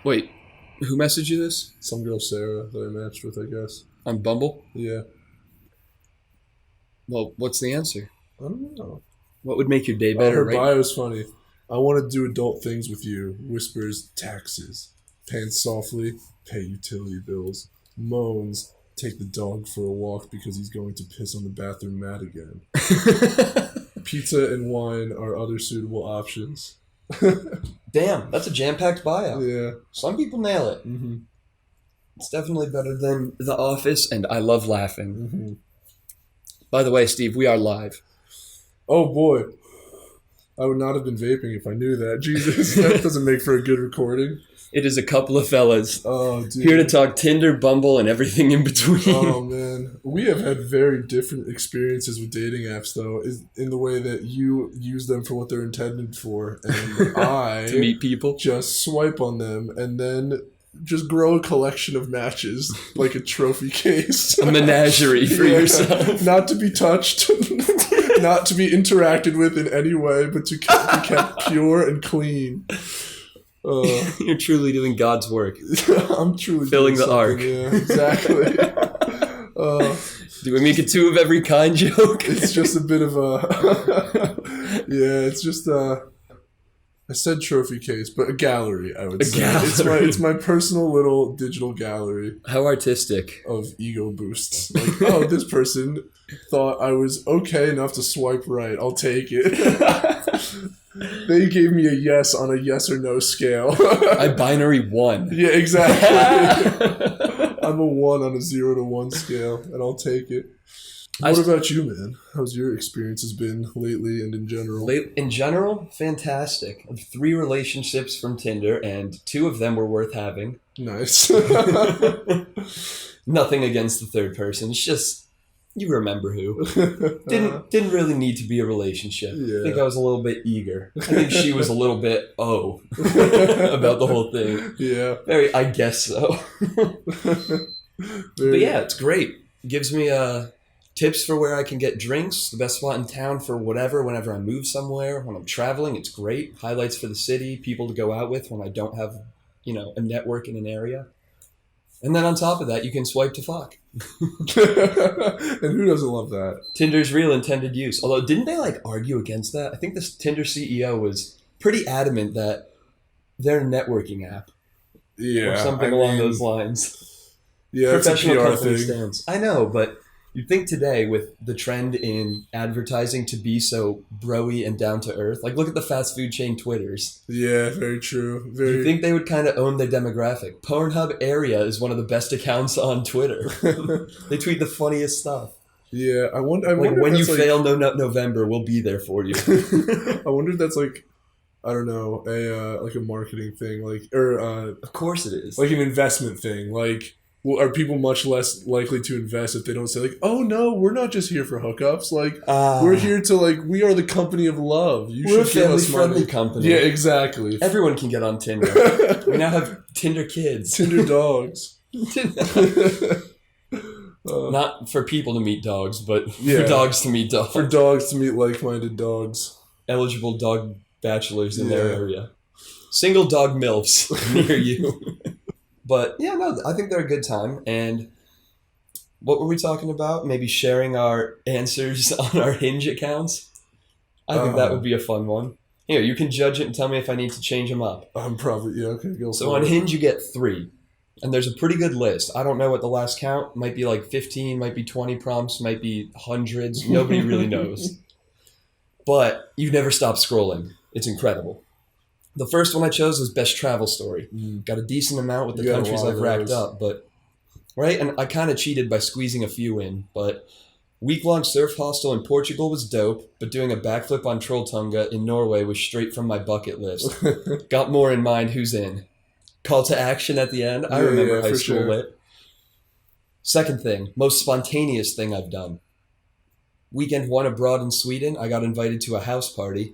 Wait, who messaged you this? Some girl, Sarah, that I matched with, I guess. On Bumble? Yeah. Well, what's the answer? I don't know. What would make your day better, Her right? bio's funny. I want to do adult things with you. Whispers, taxes. Pants softly, pay utility bills. Moans, take the dog for a walk because he's going to piss on the bathroom mat again. Pizza and wine are other suitable options. Damn, that's a jam-packed bio. Yeah. Some people nail it. Mm-hmm. It's definitely better than The Office, and I love laughing. Mm-hmm. By the way, Steve, we are live. Oh, boy. I would not have been vaping if I knew that. Jesus, that doesn't make for a good recording. It is a couple of fellas Oh, dude. here to talk Tinder, Bumble, and everything in between. Oh, man. We have had very different experiences with dating apps, though, in the way that you use them for what they're intended for. And I To meet people. just swipe on them and then just grow a collection of matches like a trophy case. A menagerie for yourself. Not to be touched, not to be interacted with in any way, but to be kept pure and clean. You're truly doing God's work. I'm truly filling doing the ark. Yeah, exactly. Do we make a two of every kind joke? It's just a bit of a... yeah, it's just I said trophy case, but a gallery, I would say. Gallery. It's my personal little digital gallery How artistic. of ego boosts. Like, oh, this person thought I was okay enough to swipe right. I'll take it. They gave me a yes on a yes or no scale. I binary 1. Yeah, exactly. I'm a 1 on a 0 to 1 scale, and I'll take it. What about you, man? How's your experiences been lately and in general? In general, fantastic. I have 3 relationships from Tinder, and 2 of them were worth having. Nice. Nothing against the third person. It's just, you remember who. Didn't really need to be a relationship. Yeah. I think I was a little bit eager. I think she was a little bit, about the whole thing. Yeah. Very, I guess so. But yeah, it's great. Gives me tips for where I can get drinks, the best spot in town for whatever, whenever I move somewhere, when I'm traveling, it's great. Highlights for the city, people to go out with when I don't have, a network in an area. And then on top of that, you can swipe to fuck. And who doesn't love that? Tinder's real intended use. Although, didn't they argue against that? I think this Tinder CEO was pretty adamant that they're a networking app. Yeah. Or something along those lines. Yeah, it's a Professional PR company thing. stance. I know, but you'd think today with the trend in advertising to be so bro-y and down to earth, look at the fast food chain Twitters. Yeah, very true. You'd think they would kind of own their demographic. Pornhub Area is one of the best accounts on Twitter. They tweet the funniest stuff. Yeah, I wonder when if you that's fail No Nut November, we'll be there for you. I wonder if that's I don't know, a marketing thing, or Of course it is. an investment thing. Well, are people much less likely to invest if they don't say oh no, we're not just here for hookups. We're here to we are the company of love. We're a family-friendly company. Yeah, exactly. Everyone can get on Tinder. We now have Tinder kids. Tinder dogs. Not for people to meet dogs, but Yeah. for dogs to meet dogs. For dogs to meet like-minded dogs. Eligible dog bachelors in their area. Single dog MILFs near you. But yeah, no, I think they're a good time. And what were we talking about? Maybe sharing our answers on our Hinge accounts? I think that would be a fun one. Here, you can judge it and tell me if I need to change them up. I'm probably, okay, go So for on it. Hinge, you get 3. And there's a pretty good list. I don't know what the last count. Might be 15, might be 20 prompts, might be hundreds. Nobody really knows. But you never stop scrolling. It's incredible. The first one I chose was Best Travel Story. Got a decent amount with the You got a countries lot I've of racked those. up. But right? And I kind of cheated by squeezing a few in. But week-long surf hostel in Portugal was dope. But doing a backflip on Trolltunga in Norway was straight from my bucket list. Got more in mind who's in. Call to action at the end. I remember high for school sure. lit. Second thing, most spontaneous thing I've done. Weekend 1 abroad in Sweden, I got invited to a house party.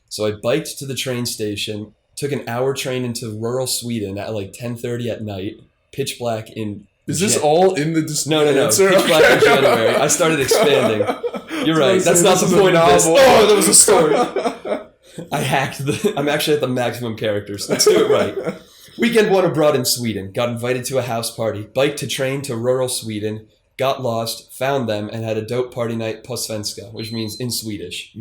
So I biked to the train station, took an hour train into rural Sweden at 10:30 at night, pitch black in... Is this all in the No. answer? Pitch black in January. I started expanding. You're right. That's not the point of this. Oh, there was a story. I hacked I'm actually at the maximum characters. Let's do it right. Weekend one abroad in Sweden. Got invited to a house party. Biked to train to rural Sweden. Got lost, found them, and had a dope party night på svenska, which means in Swedish.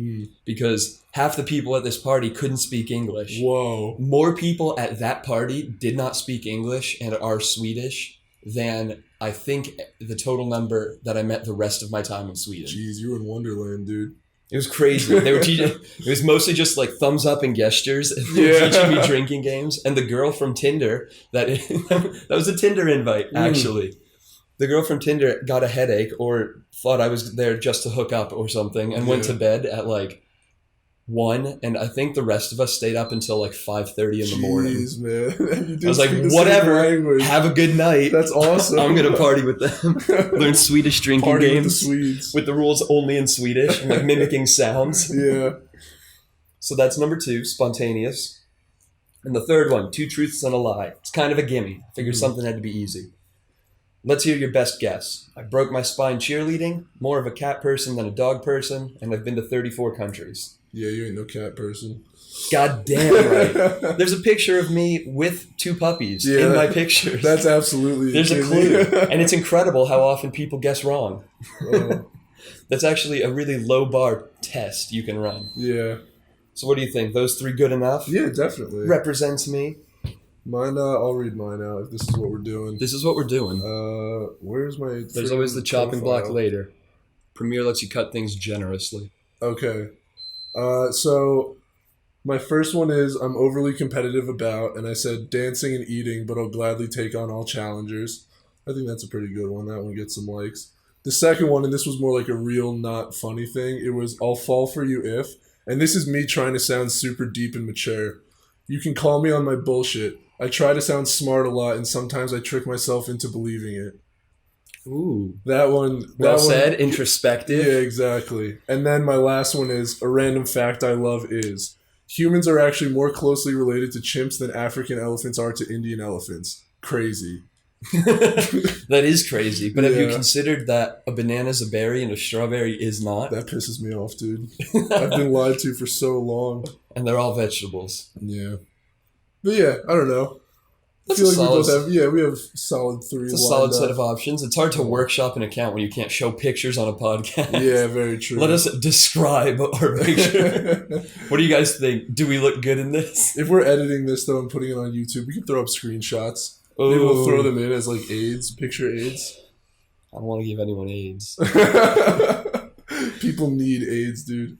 Because half the people at this party couldn't speak English. Whoa. More people at that party did not speak English and are Swedish than I think the total number that I met the rest of my time in Sweden. Jeez, you were in Wonderland, dude. It was crazy. They were teaching. It was mostly just like thumbs up and gestures. They were teaching me drinking games. And the girl from Tinder, that was a Tinder invite, actually. The girl from Tinder got a headache or thought I was there just to hook up or something and went to bed at like 1. And I think the rest of us stayed up until like 5:30 in the morning. Jeez, man. I was like, whatever. Have a good night. That's awesome. I'm going to party with them. Learn Swedish drinking Party games. with the Swedes. With the rules only in Swedish. And like mimicking sounds. Yeah. So that's number 2, spontaneous. And the third one, 2 truths and a lie. It's kind of a gimme. I figured something had to be easy. Let's hear your best guess. I broke my spine cheerleading, more of a cat person than a dog person, and I've been to 34 countries. Yeah, you ain't no cat person. God damn right. There's a picture of me with 2 puppies in my pictures. That's absolutely... There's a clue. And it's incredible how often people guess wrong. That's actually a really low bar test you can run. Yeah. So what do you think? Those 3 good enough? Yeah, definitely. Represents me? Mine, I'll read mine out if this is what we're doing. This is what we're doing. Where's my... There's always the chopping profile? block later. Premiere lets you cut things generously. Okay. So my first one is I'm overly competitive about, and I said dancing and eating, but I'll gladly take on all challengers. I think that's a pretty good one. That one gets some likes. The second one, and this was more like a real, not funny thing, it was I'll fall for you if, and this is me trying to sound super deep and mature. You can call me on my bullshit. I try to sound smart a lot, and sometimes I trick myself into believing it. Ooh. That one... Well said. Introspective. Yeah, exactly. And then my last one is, a random fact I love is, humans are actually more closely related to chimps than African elephants are to Indian elephants. Crazy. That is crazy. But have you considered that a banana's a berry and a strawberry is not? That pisses me off, dude. I've been lied to for so long. And they're all vegetables. Yeah. But yeah, I don't know. That's I feel like solid, we both have solid 3. It's a solid set of options. It's hard to workshop an account when you can't show pictures on a podcast. Yeah, very true. Let us describe our picture. What do you guys think? Do we look good in this? If we're editing this, though, and putting it on YouTube, we can throw up screenshots. Ooh. Maybe we'll throw them in as, like, aids, picture aids. I don't want to give anyone AIDS. People need AIDS, dude.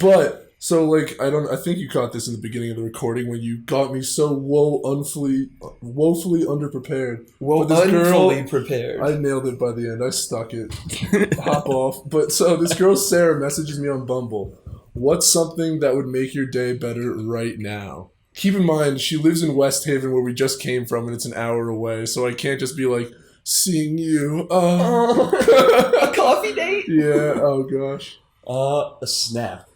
But... So, like, I think you caught this in the beginning of the recording when you got me so woefully underprepared. Woefully prepared. I nailed it by the end. I stuck it. Hop off. But so this girl, Sarah, messages me on Bumble. What's something that would make your day better right now? Keep in mind, she lives in West Haven where we just came from and it's an hour away. So I can't just be like, seeing you. A coffee date? Yeah, oh gosh. A snack.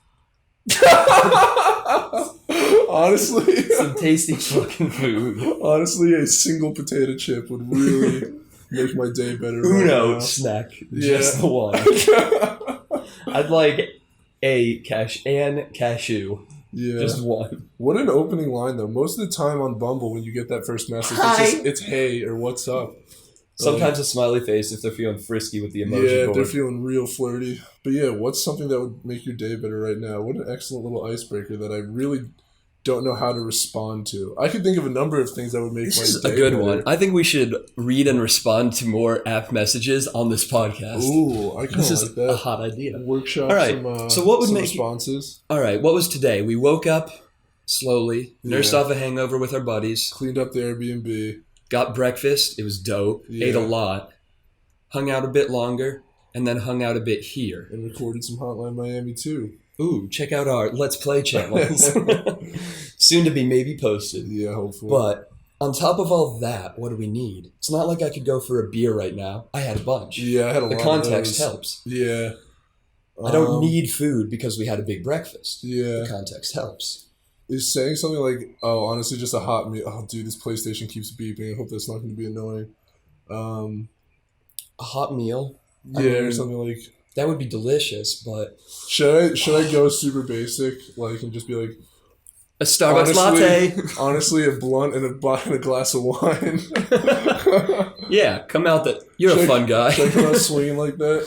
Honestly, some tasty fucking food. Honestly, a single potato chip would really make my day better. Uno snack, just the one. I'd like a cashew. Yeah, just one. What an opening line, though. Most of the time on Bumble, when you get that first message, it's hey or what's up. Sometimes a smiley face if they're feeling frisky with the emoji board. Yeah, if they're feeling real flirty. But yeah, what's something that would make your day better right now? What an excellent little icebreaker that I really don't know how to respond to. I could think of a number of things that would make my day better. This is a good one. I think we should read and respond to more app messages on this podcast. Ooh, I kind of like that. This is a hot idea. Workshop. All right, so what would make responses? All right, what was today? We woke up slowly, nursed off a hangover with our buddies, cleaned up the Airbnb. Got breakfast. It was dope. Yeah. Ate a lot. Hung out a bit longer. And then hung out a bit here. And recorded some Hotline Miami too. Ooh, check out our Let's Play channels. Soon to be maybe posted. Yeah, hopefully. But on top of all that, what do we need? It's not like I could go for a beer right now. I had a bunch. Yeah, I had a lot of those. The context helps. Yeah. I don't need food because we had a big breakfast. Yeah. The context helps. Is saying something like, oh, honestly, just a hot meal. Oh, dude, this PlayStation keeps beeping. I hope that's not going to be annoying. A hot meal? Yeah, or something like... That would be delicious, but... Should I go super basic, like, and just be like, A Starbucks latte. Honestly, a blunt and a glass of wine. Yeah, come out that you're a fun guy. Should I come out swinging like that?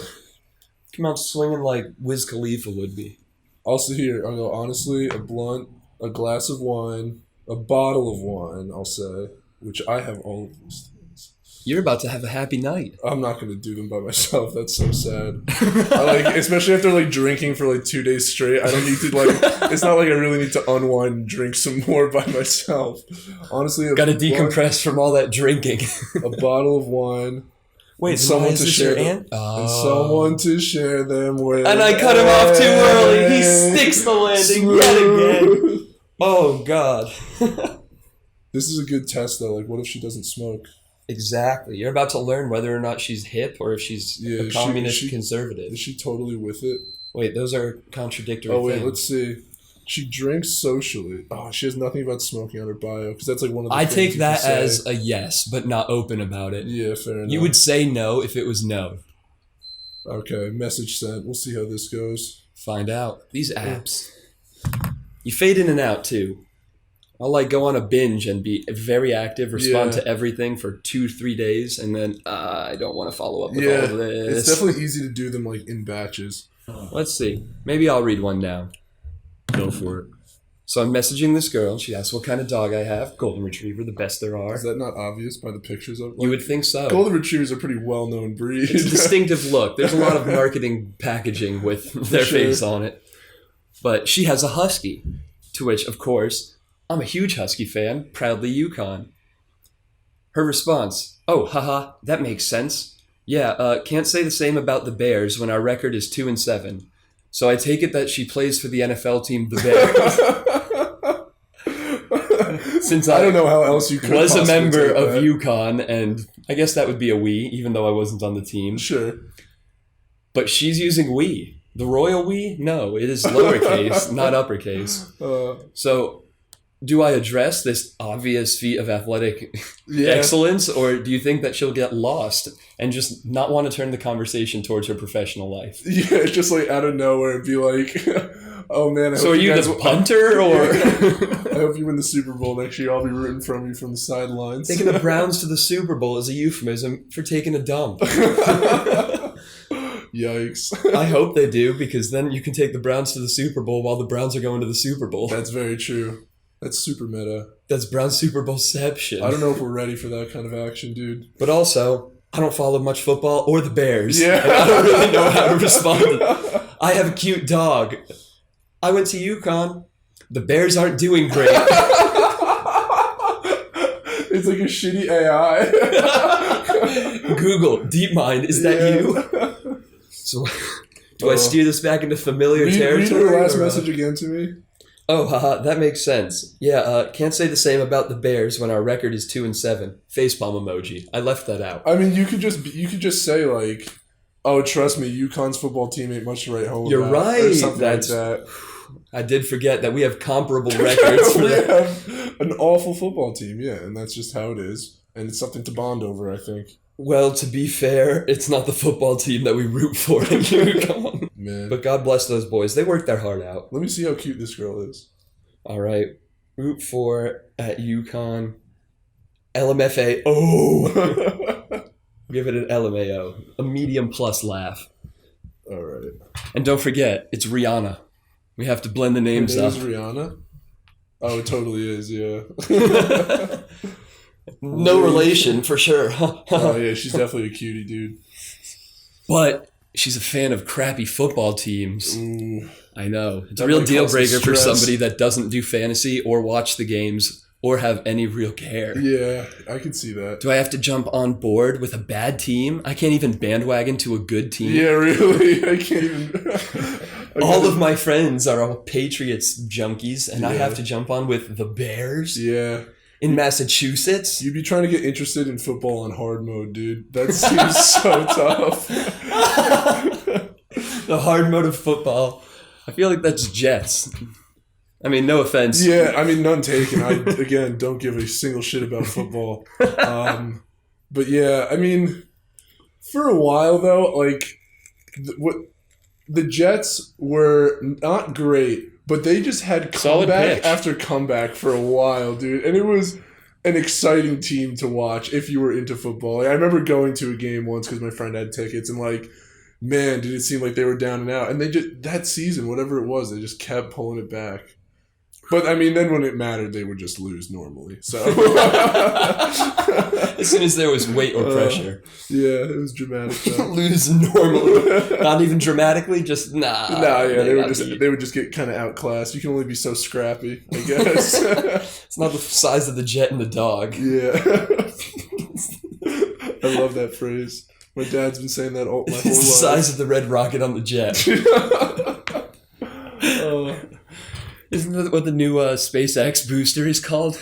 Come out swinging like Wiz Khalifa would be. Also here, I'll go, honestly, a blunt, a glass of wine, a bottle of wine, I'll say, which I have all of these things. You're about to have a happy night. I'm not going to do them by myself. That's so sad. Especially after, drinking for, 2 days straight. I don't need to, it's not like I really need to unwind and drink some more by myself. Honestly, got to decompress from all that drinking. A bottle of wine. Wait, someone to share them, and someone to share them with. And I cut him off too early. He sticks the landing yet again. Oh God. This is a good test though. What if she doesn't smoke? Exactly. You're about to learn whether or not she's hip or if she's a communist conservative. Is she totally with it? Wait, those are contradictory things. Things. Let's see. She drinks socially. Oh, she has nothing about smoking on her bio because that's one of the. I take that as a yes, but not open about it. Yeah, fair enough. You would say no if it was no. Okay, message sent. We'll see how this goes. Find out. These apps. You fade in and out too. I'll go on a binge and be very active, respond to everything for 2-3 days, and then I don't want to follow up with all of this. It's definitely easy to do them in batches. Let's see. Maybe I'll read one now. Go for it. So I'm messaging this girl. She asks what kind of dog I have. Golden Retriever, the best there are. Is that not obvious by the pictures of it? You would think so. Golden Retrievers are a pretty well-known breed. It's a distinctive look. There's a lot of marketing packaging with their face on it. But she has a husky, to which, of course, I'm a huge husky fan, proudly Yukon. Her response, oh, haha, that makes sense. Yeah, can't say the same about the Bears when our record is 2-7. So I take it that she plays for the NFL team, the Bears. Since I don't know how else you could was a member of Yukon, and I guess that would be a we, even though I wasn't on the team. Sure. But she's using we. The royal we? No, it is lowercase, not uppercase. So do I address this obvious feat of athletic excellence, or do you think that she'll get lost and just not want to turn the conversation towards her professional life? Yeah, just out of nowhere and be like, oh man, so are you the punter, or? I hope you win the Super Bowl next year. I'll be rooting from you from the sidelines. Taking the Browns to the Super Bowl is a euphemism for taking a dump. Yikes. I hope they do, because then you can take the Browns to the Super Bowl while the Browns are going to the Super Bowl. That's very true. That's super meta. That's Brown Super Bowlception. I don't know if we're ready for that kind of action, dude. But also, I don't follow much football or the Bears. Yeah. And I don't really know how to respond. I have a cute dog. I went to Yukon. The Bears aren't doing great. It's like a shitty AI. Google, DeepMind, is that you? So, do I steer this back into familiar territory? Read your last message again to me. Oh, haha, that makes sense. Yeah, can't say the same about the Bears when our record is 2-7. Facepalm emoji. I left that out. I mean, you could just say oh, trust me, UConn's football team ain't much to write home about. You're right. Or something like that. I did forget that we have comparable records. We have an awful football team, yeah, and that's just how it is. And it's something to bond over, I think. Well, to be fair, it's not the football team that we root for in Yukon. Man. But God bless those boys. They worked their heart out. Let me see how cute this girl is. All right. Root for at Yukon. LMFA. Oh! Give it an LMAO. A medium plus laugh. All right. And don't forget, it's Rihanna. We have to blend the names up. Is Rihanna? Oh, it totally is, yeah. No relation, for sure. Oh, yeah, she's definitely a cutie, dude. But she's a fan of crappy football teams. Ooh. I know. It's a real deal breaker for somebody that doesn't do fantasy or watch the games or have any real care. Yeah, I can see that. Do I have to jump on board with a bad team? I can't even bandwagon to a good team. Yeah, really? I can't even... All of my friends are all Patriots junkies, and I have to jump on with the Bears? Yeah. In Massachusetts? You'd be trying to get interested in football on hard mode, dude. That seems so tough. The hard mode of football. I feel like that's Jets. I mean, no offense. Yeah, I mean, none taken. I, again, don't give a single shit about football. But yeah, I mean, for a while, though, the Jets were not great, But they just had Solid comeback pitch. after comeback for a while, dude. And it was an exciting team to watch if you were into football. Like, I remember going to a game once because my friend had tickets, and like, man, did it seem like they were down and out. And they just, that season, whatever it was, they just kept pulling it back. But, I mean, then when it mattered, they would just lose normally. So As soon as there was weight or pressure. Yeah, it was dramatic. Lose normally. Not even dramatically, just nah. Nah, yeah, they would just get kind of outclassed. You can only be so scrappy, I guess. It's not the size of the jet and the dog. Yeah. I love that phrase. My dad's been saying that my whole life. It's the size of the red rocket on the jet. Isn't that what the new SpaceX booster is called?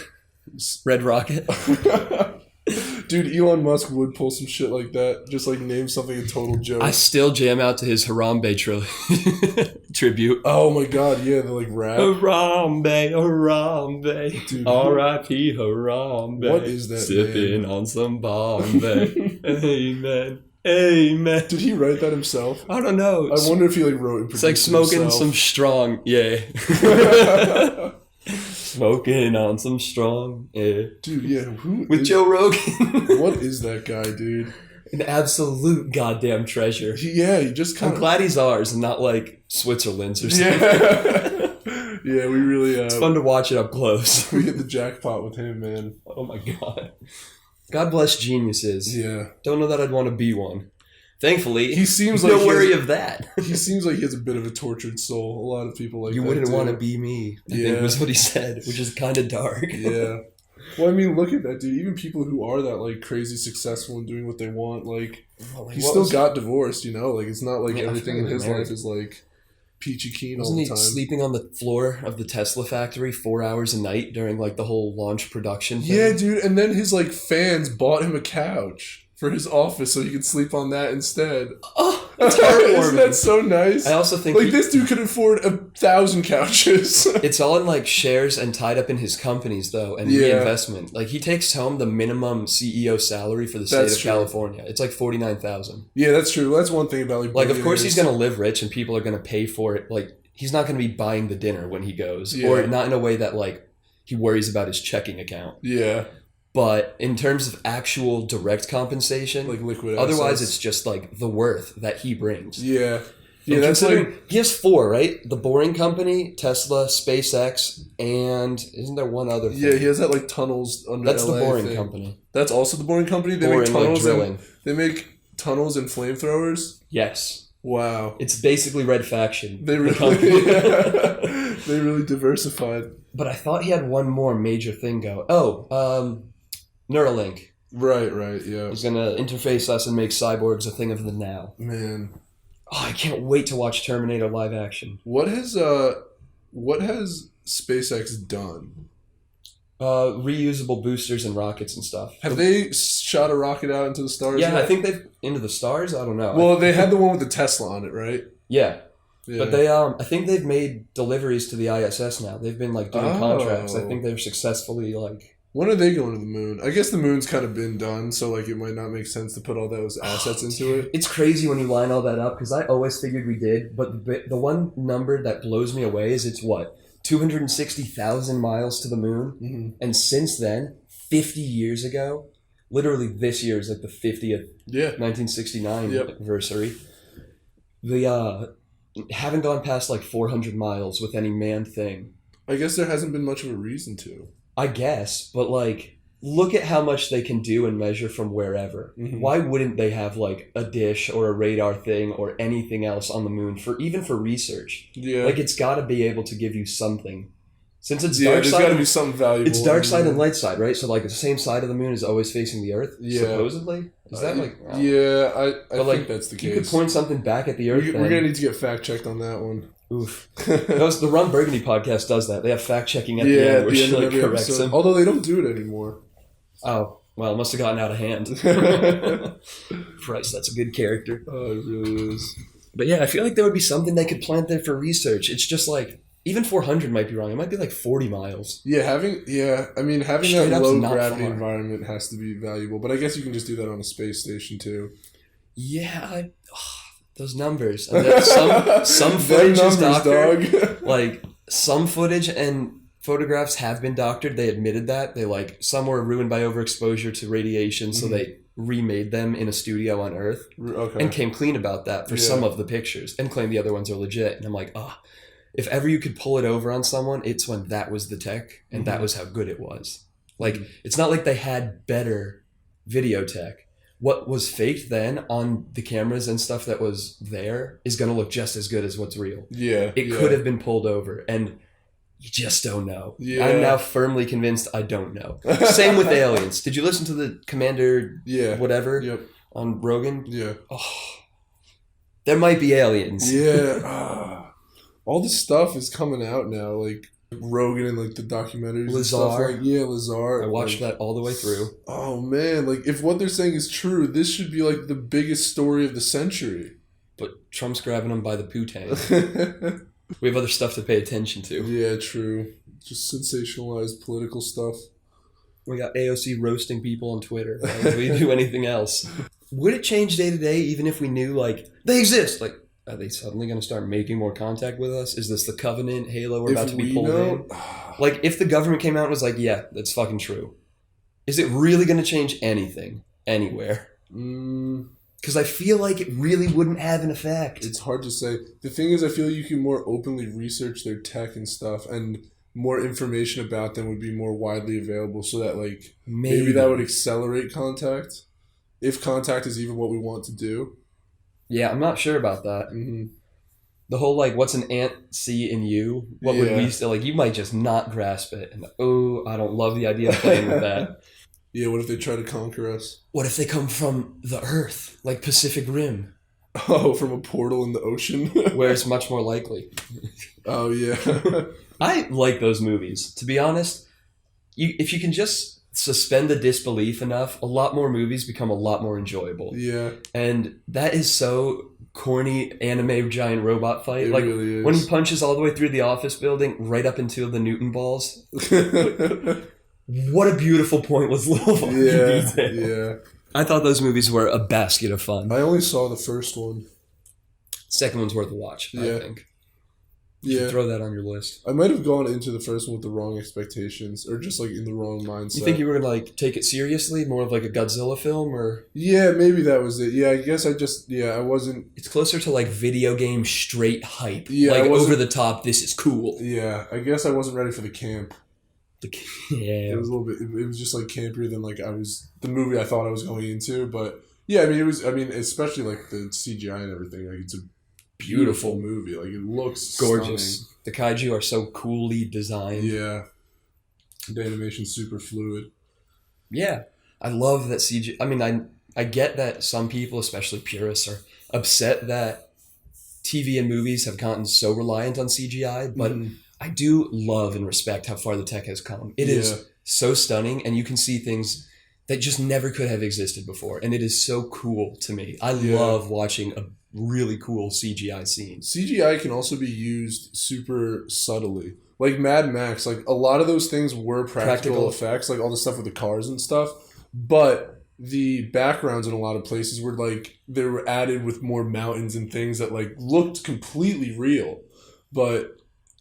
Red rocket? Dude, Elon Musk would pull some shit like that. Just like name something a total joke. I still jam out to his Harambe tribute. Oh my god, yeah, the like rap. Harambe, Harambe. Dude, R.I.P. Harambe. What is that, Sipping man? on some Bombay. Amen. Amen. Did he write that himself? I don't know. I wonder if he like wrote and It's like produced smoking himself. some strong, yeah. Smoking on some strong, yeah. Dude, yeah. Who With is- Joe Rogan. What is that guy, dude? An absolute goddamn treasure. He just kind I'm glad he's ours and not like Switzerland's or something. Yeah. Yeah, we really It's fun to watch it up close. we hit the jackpot with him, man. Oh my god. God bless geniuses. Yeah. Don't know that I'd want to be one. Thankfully, He seems no like he worry has- of that. He seems like he has a bit of a tortured soul. A lot of people like You that wouldn't too. want to be me, I think Yeah. was what he said, which is kind of dark. Yeah. Well, I mean, look at that, dude. Even people who are that, like, crazy successful and doing what they want, like, Well, like, he what still was- got divorced, you know? Like, it's not like Yeah, everything in I his forgot he life is, like, peachy keen all Wasn't the he time. sleeping on the floor of the Tesla factory 4 hours a night during like the whole launch production thing? Yeah, dude. And then his, like, fans bought him a couch for his office so he could sleep on that instead. Oh, that's heartwarming. Isn't that so nice? I also think Like, this dude could afford 1,000 couches. it's all in like shares and tied up in his companies though, and Yeah. reinvestment. Like he takes home the minimum CEO salary for the state That's of true. California. It's like $49,000. Yeah, that's true. That's one thing about, Like, of course, he's billionaires. gonna live rich, and people are gonna pay for it. Like, he's not gonna be buying the dinner when he goes, Yeah. or not in a way that like he worries about his checking account. Yeah, But in terms of actual direct compensation, like liquid otherwise assets. it's just like the worth that he brings. Yeah. Yeah, And that's considering like... he has 4, right? The Boring Company, Tesla, SpaceX, and isn't there one other thing? Yeah, he has that, like, tunnels under That's LA the Boring thing. Company. That's also the Boring Company? They Boring, make like tunnels drilling. they make tunnels and flamethrowers? Yes. Wow. It's basically Red Faction. They the really, company. they really diversified. But I thought he had one more major thing go. Neuralink. Right, yeah. He's going to interface us and make cyborgs a thing of the now. Man. Oh, I can't wait to watch Terminator live action. What has SpaceX done? Reusable boosters and rockets and stuff. Have they shot a rocket out into the stars Yeah, yet? I think they've into the stars. I don't know. Well, they had the one with the Tesla on it, right? Yeah, Yeah. but they I think they've made deliveries to the ISS now. They've been like doing Oh. contracts. I think they're successfully like. When are they going to the moon? I guess the moon's kind of been done, so like it might not make sense to put all those assets into it. It's crazy when you line all that up because I always figured we did, but the one number that blows me away is it's what 260,000 miles to the moon, Mm-hmm. and since then, 50 years ago, literally this year is like the 50th Yeah. 1969 Yep. anniversary. The haven't gone past like 400 miles with any manned thing. I guess there hasn't been much of a reason to. I guess, but like, look at how much they can do and measure from wherever. Mhm. Why wouldn't they have like a dish or a radar thing or anything else on the moon for even for research? Yeah. Like, it's got to be able to give you something. Since it's yeah, dark there's side, got to be something valuable. it's dark in side there. and light side, right? So like the same side of the moon is always facing the Earth. Yeah. Supposedly, is that like? Yeah, I But, think like, that's the You case. could point something back at the Earth. We're then- gonna need to get fact checked on that one. Oof. The Ron Burgundy podcast does that. They have fact checking at the Yeah, end, at which the end of like every corrects episode. them. Although they don't do it anymore. Oh, well, it must have gotten out of hand. Christ, that's a good character. Oh, it really is. But yeah, I feel like there would be something they could plant there for research. It's just like, even 400 might be wrong. It might be like 40 miles. Yeah, having Straight that up's low not gravity far. environment has to be valuable. But I guess you can just do that on a space station too. Yeah, those numbers. And then some Them footage is numbers, doctor. dog. Like, some footage and photographs have been doctored. They admitted that. They some were ruined by overexposure to radiation, so they remade them in a studio on Earth and came clean about that for some of the pictures and claimed the other ones are legit. And I'm like, if ever you could pull it over on someone, it's when that was the tech and that was how good it was. It's not like they had better video tech. What was faked then on the cameras and stuff that was there is going to look just as good as what's real. Yeah. It could have been pulled over, and you just don't know. Yeah. I'm now firmly convinced I don't know. Same with aliens. Did you listen to the Commander whatever on Rogan? Yeah. Oh, there might be aliens. Yeah. All this stuff is coming out now, like Rogan and the documentaries and stuff. Lazar. I watched that all the way through. Oh man, if what they're saying is true, this should be the biggest story of the century. But Trump's grabbing them by the poo-tang. We have other stuff to pay attention to. Yeah, true. Just sensationalized political stuff. We got AOC roasting people on Twitter. Why would we do anything else? Would it change day to day even if we knew they exist? Are they suddenly going to start making more contact with us? Is this the Covenant Halo we're about to be pulled in? If the government came out and was like, yeah, that's fucking true. Is it really going to change anything anywhere? Because I feel like it really wouldn't have an effect. It's hard to say. The thing is, I feel you can more openly research their tech and stuff, and more information about them would be more widely available, so that maybe that would accelerate contact, if contact is even what we want to do. Yeah, I'm not sure about that. The whole what's an ant see in you? What would we still you might just not grasp it, and I don't love the idea of playing with that. Yeah, what if they try to conquer us? What if they come from the Earth, like Pacific Rim? Oh, from a portal in the ocean? Where it's much more likely. Oh, yeah. I like those movies. To be honest, if you can just suspend the disbelief enough, a lot more movies become a lot more enjoyable. Yeah. And that is so corny anime giant robot fight. It really is. When he punches all the way through the office building right up into the Newton balls. What a beautiful pointless little detail. Yeah. I thought those movies were a basket of fun. I only saw the first one. Second one's worth a watch, I think. You should throw that on your list. I might have gone into the first one with the wrong expectations, or just in the wrong mindset. You think you were gonna take it seriously, more of a Godzilla film, or? Yeah, maybe that was it. Yeah, I guess I wasn't. It's closer to video game straight hype. Yeah, over the top. This is cool. Yeah, I guess I wasn't ready for the camp. Yeah, it was a little bit. It was just campier than the movie I thought I was going into. But yeah, it was. Especially the CGI and everything. It's a beautiful movie. It looks gorgeous. Stunning. The kaiju are so coolly designed. Yeah, the animation's super fluid. Yeah, I love that CGI. I get that some people, especially purists, are upset that TV and movies have gotten so reliant on CGI, but I do love and respect how far the tech has come. It is so stunning, and you can see things that just never could have existed before, and it is so cool to me. I love watching a really cool CGI scene. CGI can also be used super subtly. Mad Max, a lot of those things were practical effects, all the stuff with the cars and stuff, but the backgrounds in a lot of places were they were added with more mountains and things that looked completely real, but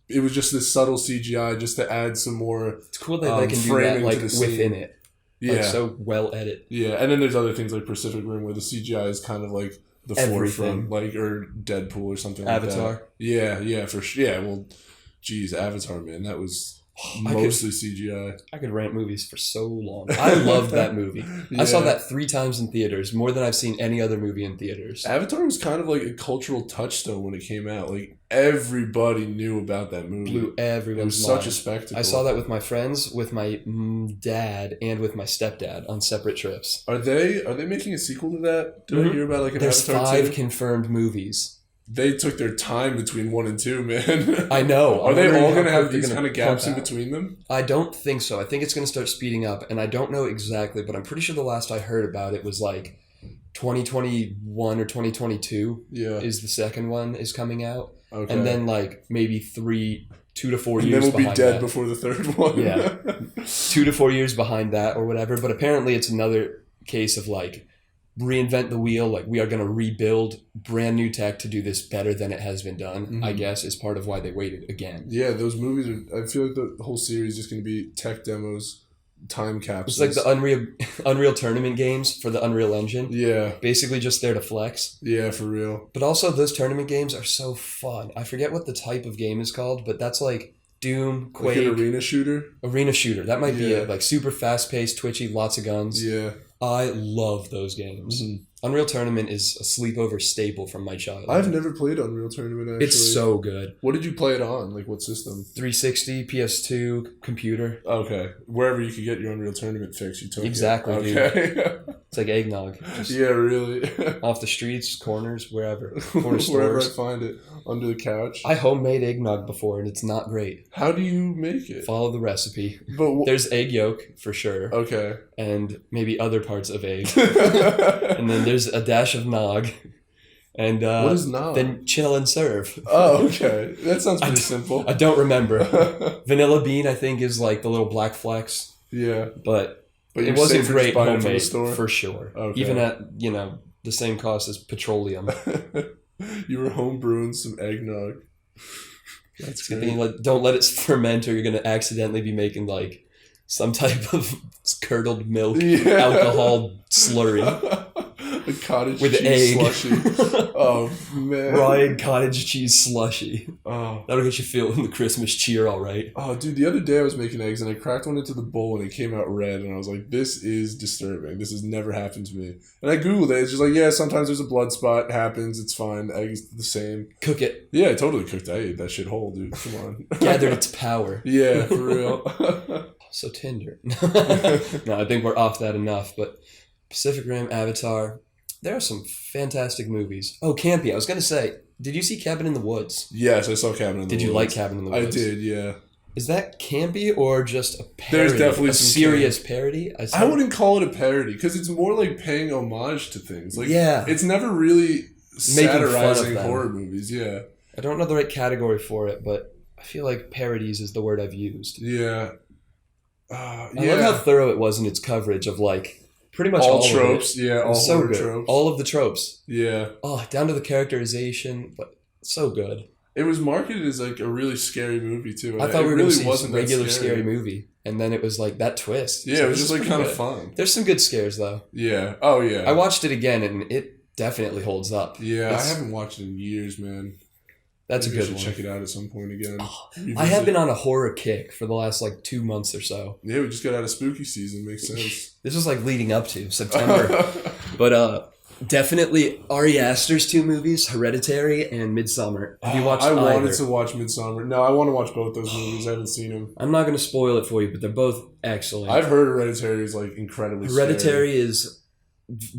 it was just this subtle CGI just to add some more. It's cool that they can do that within it. Yeah, so well edited. Yeah, and then there's other things like Pacific Rim where the CGI is kind of the everything. Forefront, or Deadpool or something Avatar. Like that. Yeah, for sure. Yeah, well, geez, Avatar, man, that was mostly CGI. I could rant movies for so long. I loved that movie. I saw that 3 times in theaters, more than I've seen any other movie in theaters. Avatar was kind of a cultural touchstone when it came out. Everybody knew about that movie. Blew everyone's mind. It was mind. such a spectacle. I saw that with my friends, with my dad, and with my stepdad on separate trips. Are they making a sequel to that? Did I hear about There's Avatar 5 2? confirmed movies. They took their time between 1 and 2, man. I know. Are they all going to have these kind of gaps in between them? I don't think so. I think it's going to start speeding up, and I don't know exactly, but I'm pretty sure the last I heard about it was 2021 or 2022 is the second one is coming out. Okay. And then maybe 2 to 4 years behind that. And then we'll be dead before the third one. Yeah. 2 to 4 years behind that or whatever, but apparently it's another case of reinvent the wheel. Like, we are going to rebuild brand new tech to do this better than it has been done, I guess, is part of why they waited again. Yeah, those movies are... I feel like the whole series is just going to be tech demos, time capsules. It's like the Unreal Tournament games for the Unreal Engine. Yeah. Basically just there to flex. Yeah, for real. But also, those tournament games are so fun. I forget what the type of game is called, but that's like Doom, Quake. Like an arena shooter? Arena shooter. That might be it. Like, super fast-paced, twitchy, lots of guns. Yeah. I love those games. Unreal Tournament is a sleepover staple from my childhood. I've never played Unreal Tournament, actually. It's so good. What did you play it on? Like, what system? 360, PS2, computer. Okay. Wherever you could get your Unreal Tournament fix, you took Exactly, it. Okay. It's like eggnog. Just yeah, really. off the streets, corners, wherever. Corner Wherever I stores. find it. Under the couch. I homemade eggnog before, and it's not great. How do you make it? Follow the recipe. But There's egg yolk, for sure. okay. And maybe other parts of egg. And then there's a dash of nog. And what is nog? then chill and serve. Oh, okay. That sounds pretty simple. I don't remember. Vanilla bean, I think, is like the little black flecks. Yeah. But But it wasn't great buying it from the homemade, store? for sure. Okay. Even at, the same cost as petroleum. You were home brewing some eggnog. That's Good great. thing, like, don't let it ferment, or you're going to accidentally be making like some type of curdled milk alcohol slurry. A cottage With cheese egg. slushy. Oh, man. Fried cottage cheese slushy. Oh. That'll get you feeling the Christmas cheer, all right. Oh, dude, the other day I was making eggs and I cracked one into the bowl and it came out red and I was like, this is disturbing. This has never happened to me. And I Googled it. It's just like, yeah, sometimes there's a blood spot. It happens. It's fine. Eggs the same. Cook it. Yeah, I totally cooked. I ate that shit whole, dude. Come on. Gathered its power. Yeah, for real. So tender. No, I think we're off that enough. But Pacific Rim, Avatar, there are some fantastic movies. Oh, campy. I was going to say, did you see Cabin in the Woods? Yes, I saw Cabin in the Woods. Did you like Cabin in the Woods? I did, yeah. Is that campy or just a parody? There's definitely a some serious parody? I wouldn't call it a parody because it's more like paying homage to things. Like, yeah. It's never really Making fun of satirizing them. horror movies, yeah. I don't know the right category for it, but I feel like parodies is the word I've used. Yeah. I love how thorough it was in its coverage of like pretty much all tropes. of it. Yeah, all so horror good. tropes. All of the tropes. Yeah. Oh, down to the characterization, but so good. It was marketed as like a really scary movie too. I thought we were really going to see wasn't a regular that scary movie, and then it was like that twist. Yeah, So it was this just is like pretty kind of good. fun. There's some good scares though. Yeah. Oh yeah. I watched it again, and it definitely holds up. Yeah, I haven't watched it in years, man. That's Maybe a I good should one. check it out at some point again. I have been on a horror kick for the last like 2 months or so. Yeah, we just got out of spooky season. Makes sense. This was like leading up to September. But definitely Ari Aster's 2 movies, Hereditary and Midsommar. Have you watched I either? wanted to watch Midsommar. No, I want to watch both those movies. I haven't seen them. I'm not going to spoil it for you, but they're both excellent. I've heard Hereditary is like incredibly Hereditary is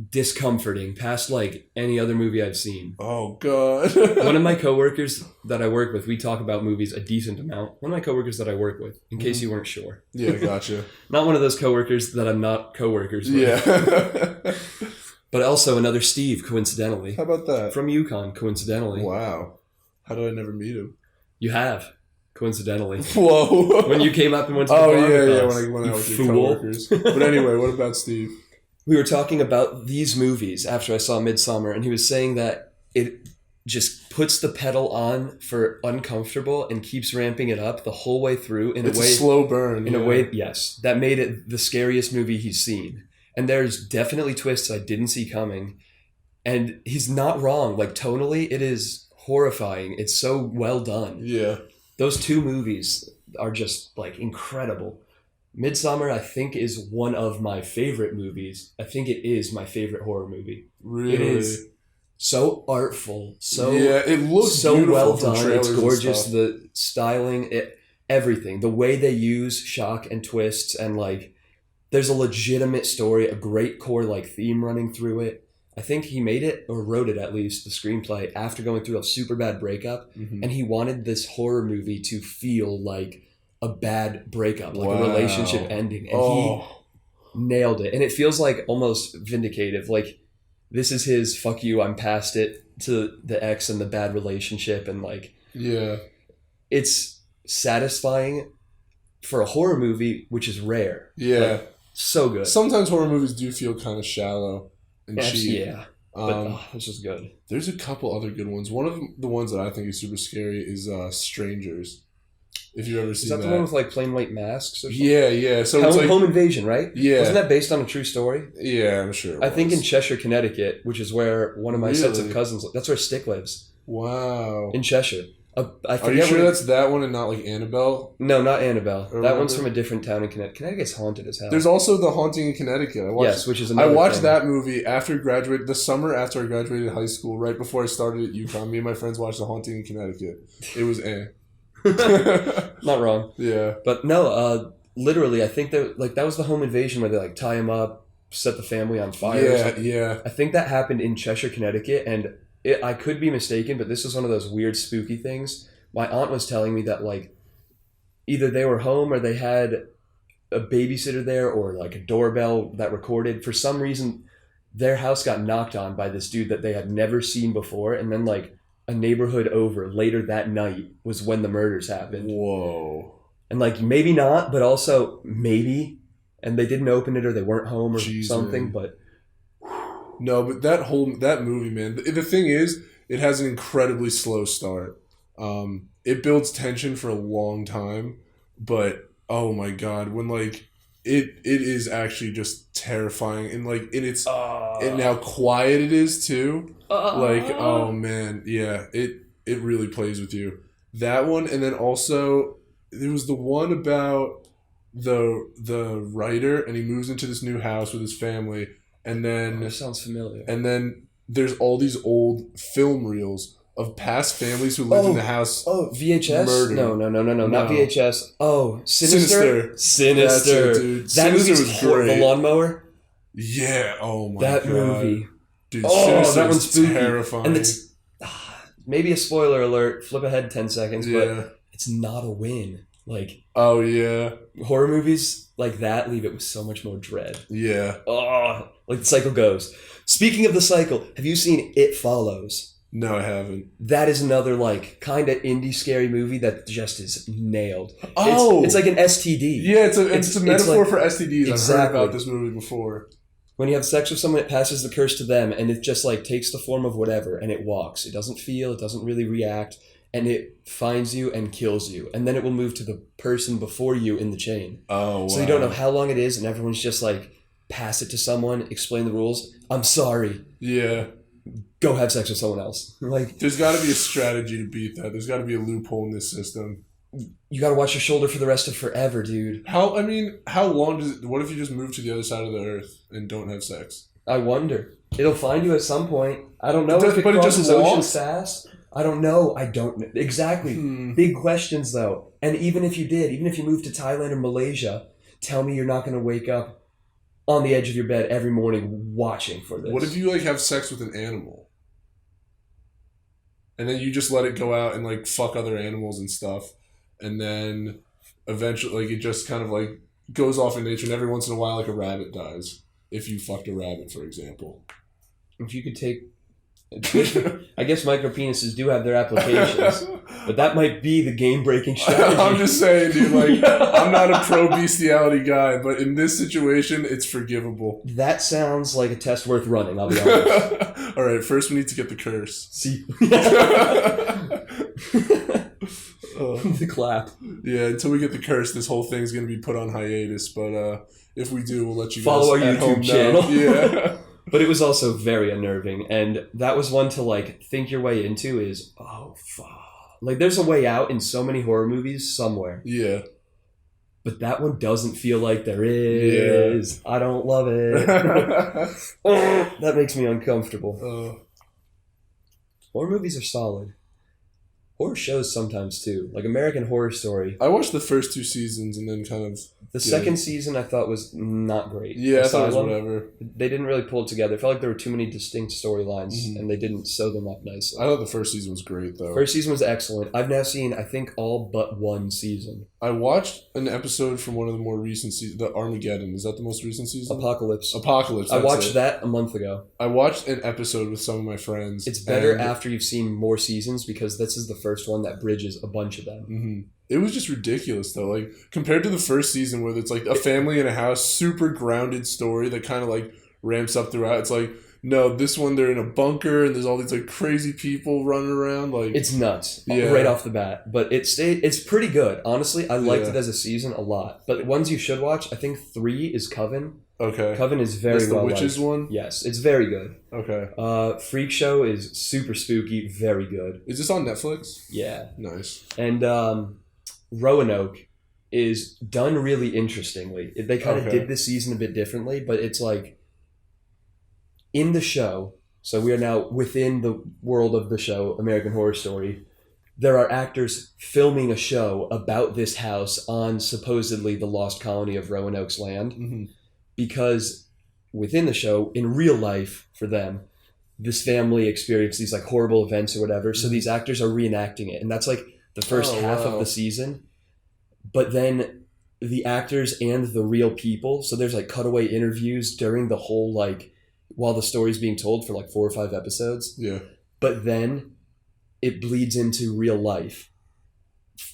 discomforting past like any other movie I've seen. Oh god. One of my coworkers that I work with, we talk about movies a decent amount. One of my coworkers that I work with, in case you weren't sure. Yeah, gotcha. Not one of those coworkers that I'm not coworkers with. Yeah. But also another Steve, coincidentally. How about that? From UConn, coincidentally. Wow. How did I never meet him? You have, coincidentally. Whoa. When you came up and went to the Oh bar yeah, with yeah. us, When I was you with your fool. coworkers. But anyway, what about Steve? We were talking about these movies after I saw Midsommar, and he was saying that it just puts the pedal on for uncomfortable and keeps ramping it up the whole way through in It's a way. a slow burn. In a way, yes. That made it the scariest movie he's seen. And there's definitely twists I didn't see coming. And he's not wrong. Like, tonally, it is horrifying. It's so well done. Yeah. Those 2 movies are just, like, incredible. Midsommar, I think, is one of my favorite movies. I think it is my favorite horror movie. Really? It is so artful. So yeah, it looks so beautiful well from done. trailers It's and gorgeous. stuff. The styling, everything. The way they use shock and twists, and like, there's a legitimate story, a great core like theme running through it. I think he made it, or wrote it at least, the screenplay, after going through a super bad breakup, and he wanted this horror movie to feel like a bad breakup, like a relationship ending, and he nailed it. And it feels like almost vindicative, like this is his "fuck you, I'm past it" to the ex and the bad relationship, and like, yeah, it's satisfying for a horror movie, which is rare. yeah. Like, so good. Sometimes horror movies do feel kind of shallow. and cheap. Yeah. But it's just good. There's a couple other good ones. One of the ones that I think is super scary is Strangers. If you've ever seen that. Is that the one with like plain white masks or something? Yeah. So it's like Home Invasion, right? Yeah. Wasn't that based on a true story? Yeah, I'm sure. I think in Cheshire, Connecticut, which is where one of my sets of cousins. That's where Stick lives. Wow. In Cheshire. Are you sure that's that one and not like Annabelle? No, not Annabelle. That one's from a different town in Connecticut. Connecticut's haunted as hell. There's also The Haunting in Connecticut. Which is another I watched thing. that movie after graduating, the summer after I graduated high school, right before I started at UConn. Me and my friends watched The Haunting in Connecticut. It was Not wrong. Yeah. But no, literally, I think that was the home invasion where they like tie him up, set the family on fire. Yeah. I think that happened in Cheshire, Connecticut, and I could be mistaken, but this was one of those weird, spooky things. My aunt was telling me that like either they were home or they had a babysitter there or like a doorbell that recorded. For some reason, their house got knocked on by this dude that they had never seen before, and then like a neighborhood over later that night was when the murders happened. Whoa. And like maybe not, but also maybe, and they didn't open it or they weren't home or something. Man. But no, but that movie, man. The thing is, it has an incredibly slow start. It builds tension for a long time, but oh my god, when like it is actually just terrifying, and like and how quiet it is too. Like, oh man, yeah, it really plays with you. That one, and then also there was the one about the writer, and he moves into this new house with his family, and then this sounds familiar. And then there's all these old film reels of past families who lived in the house. Oh, VHS? Murdered. No, not VHS. Oh, Sinister. That's it, dude. That movie was great. The lawnmower. Yeah. Oh my god. That movie. Dude, that one's spooky. Terrifying. And it's maybe a spoiler alert. Flip ahead 10 seconds, but it's not a win. Like, oh yeah, horror movies like that leave it with so much more dread. Yeah. Oh, like the cycle goes. Speaking of the cycle, have you seen It Follows? No, I haven't. That is another like kind of indie scary movie that just is nailed. Oh, it's like an STD. Yeah, it's a metaphor like, for STDs. Exactly. I've heard about this movie before. When you have sex with someone, it passes the curse to them, and it just like takes the form of whatever, and it walks. It doesn't feel. It doesn't really react, and it finds you and kills you, and then it will move to the person before you in the chain. Oh, wow. So you don't know how long it is, and everyone's just like, pass it to someone, explain the rules. I'm sorry. Yeah. Go have sex with someone else. Like, there's got to be a strategy to beat that. There's got to be a loophole in this system. You got to watch your shoulder for the rest of forever, dude. How long does it... What if you just move to the other side of the earth and don't have sex? I wonder. It'll find you at some point. I don't know if it crosses oceans fast. I don't know. Exactly. Big questions, though. And even if you moved to Thailand or Malaysia, tell me you're not going to wake up on the edge of your bed every morning watching for this. What if you like have sex with an animal? And then you just let it go out and like fuck other animals and stuff. And then eventually like it just kind of like goes off in nature, and every once in a while like a rabbit dies. If you fucked a rabbit, for example. If you could take... I guess micropenises do have their applications, but that might be the game-breaking strategy. I'm just saying, dude, like, I'm not a pro-bestiality guy, but in this situation, it's forgivable. That sounds like a test worth running, I'll be honest. All right, first we need to get the curse. See? The clap. Yeah, until we get the curse, this whole thing's going to be put on hiatus, but if we do, we'll let you follow guys our YouTube channel. Yeah. But it was also very unnerving, and that was one to like think your way into is, oh fuck. Like there's a way out in so many horror movies somewhere. Yeah. But that one doesn't feel like there is. Yeah. I don't love it. That makes me uncomfortable. Horror movies are solid. Horror shows sometimes too, like American Horror Story. I watched the first 2 seasons and then kind of... The second season I thought was not great. Yeah, I thought it was whatever. They didn't really pull it together. I felt like there were too many distinct storylines, and they didn't sew them up nicely. I thought the first season was great, though. First season was excellent. I've now seen, I think, all but one season. I watched an episode from one of the more recent seasons, the Armageddon. Is that the most recent season? Apocalypse. I watched that a month ago. I watched an episode with some of my friends. It's better after you've seen more seasons because this is the first one that bridges a bunch of them. Mm-hmm. It was just ridiculous, though. Like, compared to the first season where it's like a family in a house, super grounded story that kind of like ramps up throughout. It's like No, this one they're in a bunker and there's all these like crazy people running around. Like It's nuts, Yeah. right off the bat. But it's pretty good. Honestly, I liked Yeah. it as a season a lot. But ones you should watch, I think 3 is Coven. okay, Coven is very that's the well witches liked. one. Yes, it's very good. Okay, Freak Show is super spooky, very good. is this on Netflix? Yeah. Nice. And Roanoke is done really interestingly. They kind of Okay. did this season a bit differently, but it's like in the show, so we are now within the world of the show, American Horror Story. There are actors filming a show about this house on supposedly the lost colony of Roanoke's land, Mm-hmm. because within the show, in real life, for them, this family experienced these like horrible events or whatever. So these actors are reenacting it, and that's like the first half of the season. But then the actors and the real people, so there's like cutaway interviews during the whole like while the story's being told for like 4 or 5 episodes. Yeah. But then it bleeds into real life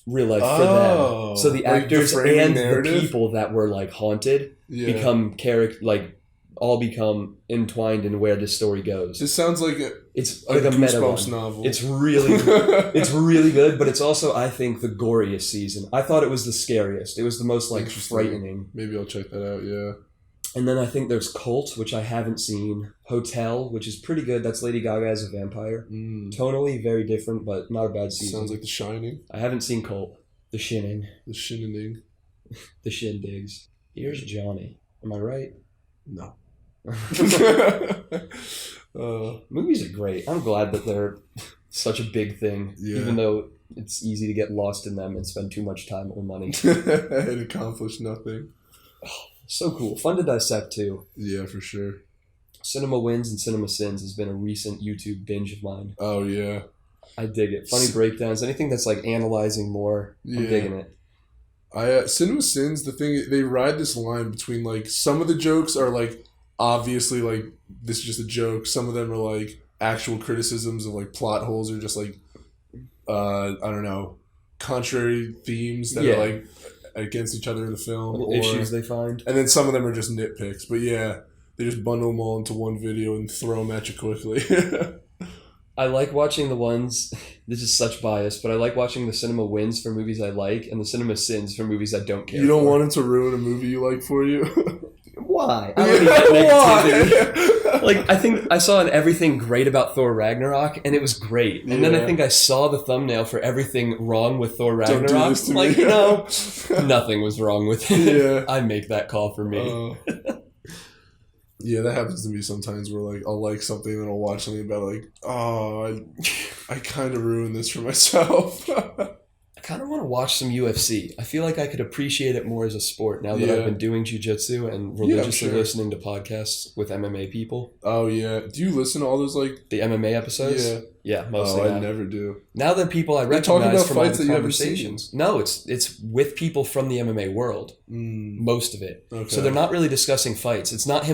for them. So the like actors framing and narrative? the people that were like haunted Yeah. all become entwined in where this story goes. This sounds like It's a like a meta Goosebumps one. novel. It's really good, but it's also, I think, the goriest season. I thought it was the scariest. It was the most like Interesting. frightening. Maybe I'll check that out. Yeah. And then I think there's Cult, which I haven't seen. Hotel, which is pretty good. That's Lady Gaga as a vampire. Tonally very different, but not a bad season. Sounds like The Shining. I haven't seen Cult. The Shinning. The Shining. The Shindigs. Here's Johnny. Am I right? No. Movies are great. I'm glad that they're such a big thing, Yeah. even though it's easy to get lost in them and spend too much time or money. And accomplish nothing. So cool. Fun to dissect, too. Yeah, for sure. Cinema Wins and Cinema Sins has been a recent YouTube binge of mine. Oh, yeah. I dig it. Funny breakdowns. Anything that's like analyzing more, I'm Yeah. digging it. Cinema Sins, the thing, they ride this line between, like, some of the jokes are, like, obviously, like, this is just a joke. Some of them are, like, actual criticisms of, like, plot holes or just, like, I don't know, contrary themes that are, like, against each other in the film. Little issues they find. And then some of them are just nitpicks. But, yeah, they just bundle them all into one video and throw them at you quickly. I like watching the ones, this is such bias, but I like watching the Cinema Wins for movies I like and the Cinema Sins for movies I don't care You don't for. want it to ruin a movie you like for you? Why? I don't need that negativity. Like, I think I saw an everything great about Thor Ragnarok, and it was great. And then I think I saw the thumbnail for everything wrong with Thor Don't do Ragnarok. this to Like, me. no, nothing was wrong with it. Yeah. I make that call for me. Yeah, that happens to me sometimes where, like, I'll like something and I'll watch something about it, like, oh, I kind of ruined this for myself. I kind of want to watch some UFC. I feel like I could appreciate it more as a sport now that Yeah. I've been doing jiu-jitsu and religiously listening to podcasts with MMA people. Oh, yeah. Do you listen to all those, like... The MMA episodes? Yeah. Yeah, mostly Oh, I now. never do. Now that people I They're talking recognize about from all fights the that you haven't seen. conversations. No, it's with people from the MMA world. Most of it. Okay. So they're not really discussing fights. It's not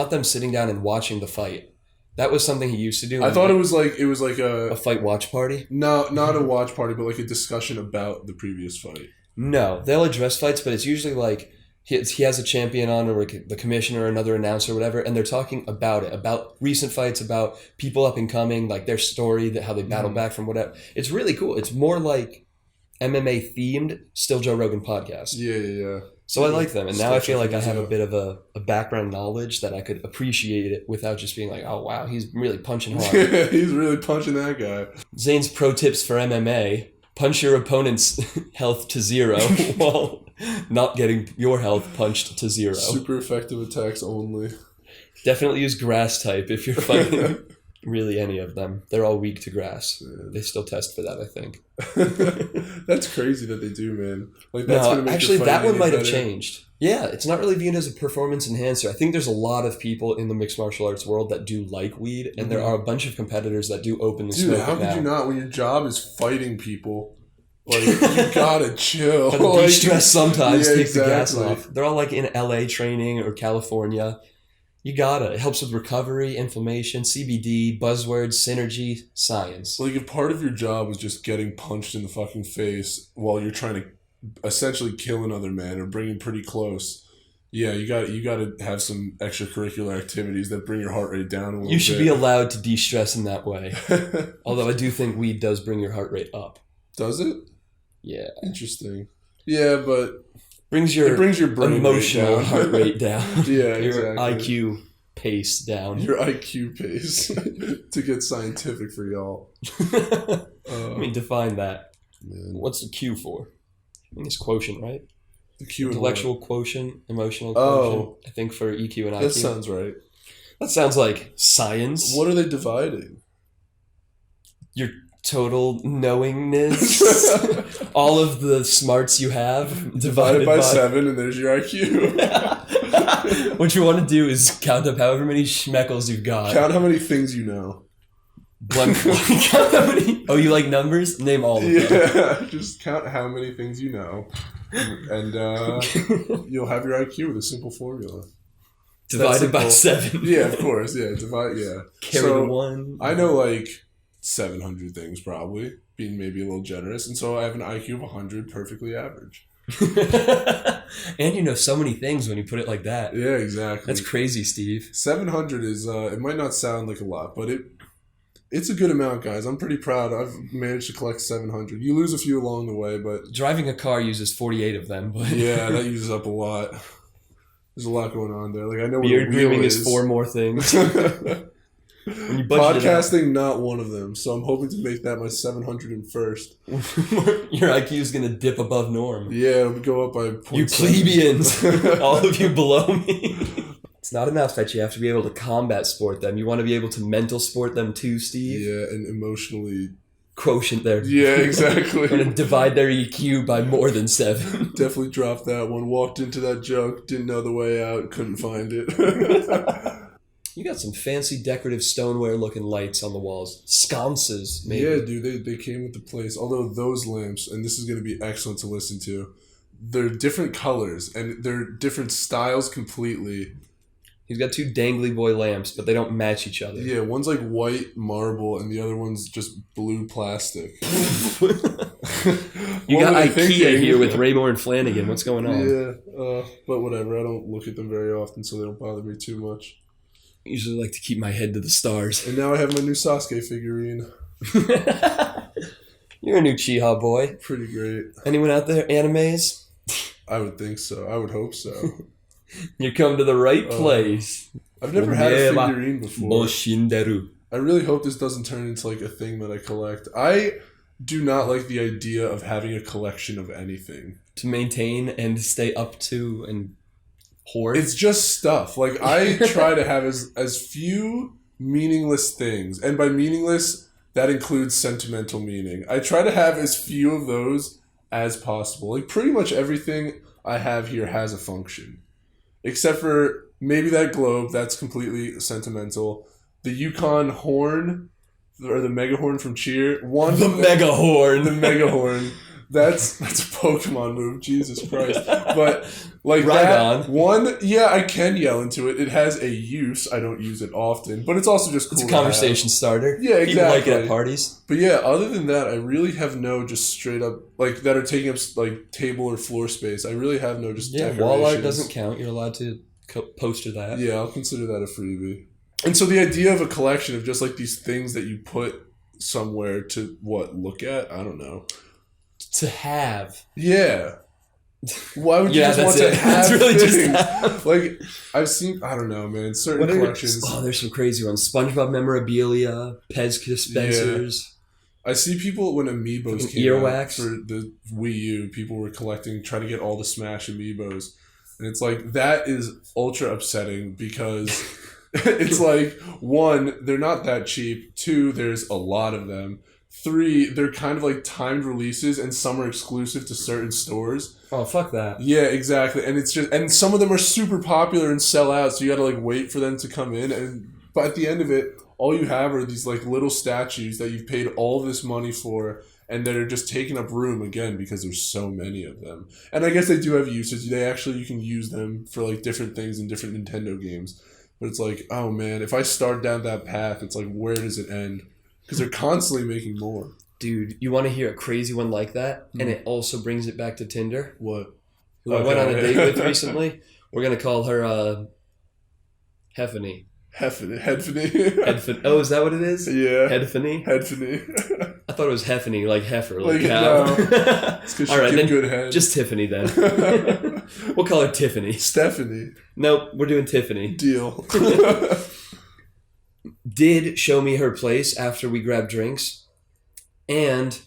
them sitting down and watching the fight. That was something he used to do. I thought it was like a a... fight watch party. No, not a watch party, but like a discussion about the previous fight. No, they'll address fights, but it's usually like he has a champion on, or like the commissioner or another announcer or whatever, and they're talking about it, about recent fights, about people up and coming, like their story, that how they battled back from whatever. It's really cool. It's more like MMA themed, still Joe Rogan podcast. Yeah. So I like them, and now I Start feel like I checking have a those bit of a background knowledge that I could appreciate it without just being like, oh wow, he's really punching hard. He's really punching that guy. Zane's pro tips for MMA: punch your opponent's health to 0 while not getting your health punched to 0. Super effective attacks only. Definitely use grass type if you're fighting really any of them. They're all weak to grass. They still test for that, I think. That's crazy that they do, man. Like that's No, gonna make actually, your that fighting one any might have better. changed. Yeah, it's not really viewed as a performance enhancer. I think there's a lot of people in the mixed martial arts world that do like weed, and there are a bunch of competitors that do openly Dude, smoke how it could now. you not when your job is fighting people? Like you gotta chill. Gotta Like, de-stress sometimes, yeah, take the gas exactly. off. They're all like in LA training or California. You gotta. It helps with recovery, inflammation, CBD, buzzwords, synergy, science. Like if part of your job was just getting punched in the fucking face while you're trying to essentially kill another man or bring him pretty close, Yeah, you got to have some extracurricular activities that bring your heart rate down a little bit. You should be allowed to de-stress in that way. Although I do think weed does bring your heart rate up. Does it? Yeah. Interesting. Yeah, but it brings your brain emotional rate heart rate down. Yeah, your exactly. IQ pace down. Your IQ pace to get scientific for y'all. I mean, define that. Man. What's the Q for? I think it's quotient, right? The Q intellectual quotient, emotional quotient. I think for EQ and IQ. That sounds right. That sounds like science. What are they dividing? Your total knowingness. All of the smarts you have divided by 7, and there's your IQ. What you want to do is count up however many schmeckles you've got. Count how many things you know. Count how many. Oh, you like numbers? Name all of them. Yeah, just count how many things you know, and you'll have your IQ with a simple formula. Divided by 7. Yeah, of course. Yeah, divide. Yeah. Carry the 1. I know like 700 things probably, being maybe a little generous, and so I have an IQ of 100, perfectly average. And you know so many things when you put it like that. Yeah, exactly. That's crazy, Steve. 700 is it might not sound like a lot, but it's a good amount, guys. I'm pretty proud. I've managed to collect 700. You lose a few along the way, but driving a car uses 48 of them. But yeah, that uses up a lot. There's a lot going on there. Like I know beard what a wheel grooming is 4 more things. When you podcasting, not one of them. So I'm hoping to make that my 701st. Your IQ is going to dip above norm. Yeah, it'll go up by 0.7. You plebeians, all of you below me. It's not enough that you have to be able to combat sport them. You want to be able to mental sport them too, Steve. Yeah, and emotionally quotient there. Yeah, exactly. I'm going to divide their EQ by more than 7. Definitely dropped that one. Walked into that joke, didn't know the way out, couldn't find it. You got some fancy decorative stoneware looking lights on the walls. Sconces, maybe. Yeah, dude, they came with the place. Although those lamps, and this is going to be excellent to listen to, they're different colors, and they're different styles completely. He's got 2 dangly boy lamps, but they don't match each other. Yeah, one's like white marble, and the other one's just blue plastic. You got IKEA here with Raymore and Flanagan. What's going on? Yeah, but whatever. I don't look at them very often, so they don't bother me too much. I usually like to keep my head to the stars. And now I have my new Sasuke figurine. You're a new Chiha boy. Pretty great. Anyone out there animes? I would think so. I would hope so. You come to the right place. I've never had a figurine before. Boshinderu. I really hope this doesn't turn into like a thing that I collect. I do not like the idea of having a collection of anything. To maintain and stay up to and hoard? It's just stuff. Like, I try to have as few meaningless things. And by meaningless, that includes sentimental meaning. I try to have as few of those as possible. Like, pretty much everything I have here has a function. Except for maybe that globe, that's completely sentimental. The Yukon horn, or the mega horn from Cheer. The mega horn. The mega horn. That's a Pokemon move, Jesus Christ. But like right that on. one, yeah, I can yell into it. It has a use. I don't use it often, but it's also just cool. It's a conversation starter. Yeah, exactly. People like it at parties. But yeah, other than that, I really have no just straight up like that are taking up like table or floor space. I really have no just wall art doesn't count. You're allowed to poster that. Yeah, I'll consider that a freebie. And so the idea of a collection of just like these things that you put somewhere to look at? I don't know. To have. Yeah. Why would you just want to have that's really things? Just have. Like, I've seen, I don't know, man, certain collections. There's some crazy ones. SpongeBob memorabilia, Pez dispensers. Yeah. I see people when Amiibos came out for the Wii U, people were trying to get all the Smash Amiibos. And it's like, that is ultra upsetting because it's like, 1, they're not that cheap. 2, there's a lot of them. 3, they're kind of like timed releases and some are exclusive to certain stores. Oh, fuck that. Yeah, exactly. And it's just, and some of them are super popular and sell out, so you gotta like wait for them to come in. But at the end of it, all you have are these like little statues that you've paid all this money for, and that are just taking up room again because there's so many of them. And I guess they do have uses. You can use them for like different things in different Nintendo games. But it's like, oh man, if I start down that path, it's like, where does it end? Because they're constantly making more. Dude, you want to hear a crazy one like that? And it also brings it back to Tinder? What? Who I went on a date with recently. We're gonna call her Heffany. Headfany. Oh, is that what it is? Yeah. Headfany? Headfany. I thought it was Heffany, like heifer, like cow. No. It's because she gives good head. Just Tiffany then. We'll call her Tiffany. Stephanie. Nope, we're doing Tiffany. Deal. Did show me her place after we grabbed drinks. And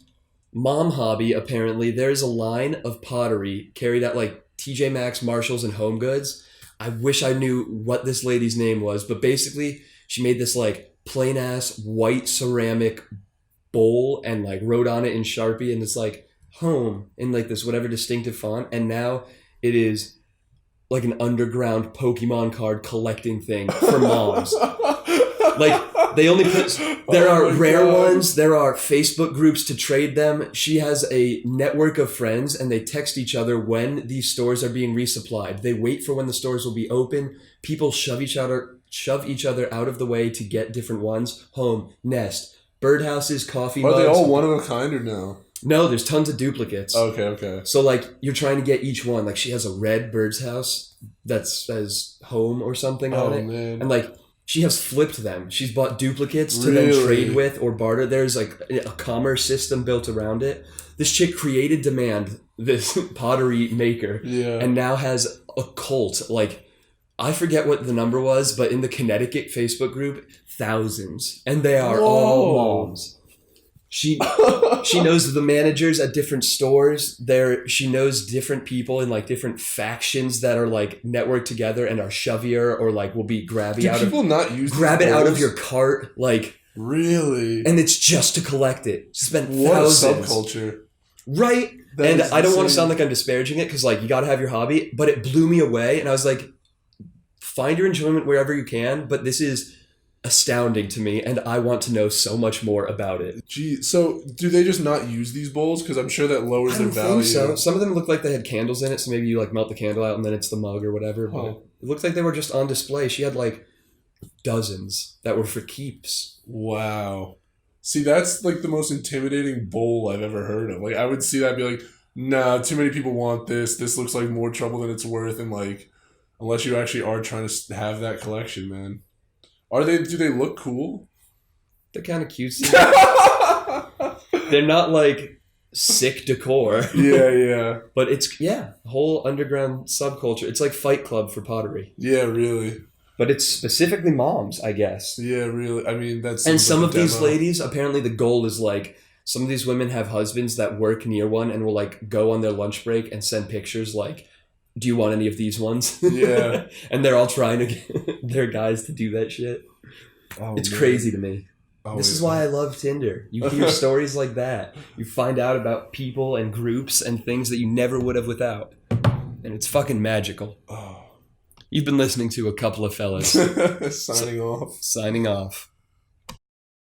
Mom Hobby, apparently, there's a line of pottery carried at like TJ Maxx, Marshalls, and Home Goods. I wish I knew what this lady's name was, but basically she made this like plain ass white ceramic bowl and like wrote on it in Sharpie, and it's like home in like this whatever distinctive font, and now it is like an underground Pokemon card collecting thing for moms. Like they only put there are rare ones, there are Facebook groups to trade them. She has a network of friends and they text each other when these stores are being resupplied. They wait for when the stores will be open. People shove each other out of the way to get different ones. Home, Nest, birdhouses, coffee mugs. Are they all one of a kind or no? No, there's tons of duplicates. Okay. So like you're trying to get each one. Like she has a red bird's house that says home or something on it. Man. And like she has flipped them. She's bought duplicates to then trade with or barter. There's like a commerce system built around it. This chick created demand, this pottery maker, and now has a cult. Like, I forget what the number was, but in the Connecticut Facebook group, thousands. And they are all moms. She knows the managers at different stores. She knows different people in like different factions that are like networked together and are shovier or like will be grabby Do people not use grab it out of your cart, like really, and it's just to collect it. Spend what thousands. A subculture, right? That and I don't insane. want to sound like I'm disparaging it because like you got to have your hobby, but it blew me away, and I was like, find your enjoyment wherever you can, but this is astounding to me, and I want to know so much more about it. Gee, so do they just not use these bowls? Because I'm sure that lowers their value. I think so. Some of them look like they had candles in it, so maybe you like melt the candle out and then it's the mug or whatever. But it looked like they were just on display. She had like dozens that were for keeps. Wow. See, that's like the most intimidating bowl I've ever heard of. Like I would see that and be like, nah, too many people want this. This looks like more trouble than it's worth, and like, unless you actually are trying to have that collection, man. Do they look cool? They're kind of cutesy. They're not like sick decor. Yeah. But it's, whole underground subculture. It's like Fight Club for pottery. Yeah, really. But it's specifically moms, I guess. Yeah, really. I mean, that's... And some of these ladies, apparently the goal is like, some of these women have husbands that work near one and will like go on their lunch break and send pictures like, do you want any of these ones? Yeah. And they're all trying to get their guys to do that shit. It's crazy to me. This is why I love Tinder. You hear stories like that. You find out about people and groups and things that you never would have without. And it's fucking magical. You've been listening to a couple of fellas. Signing off. Signing off.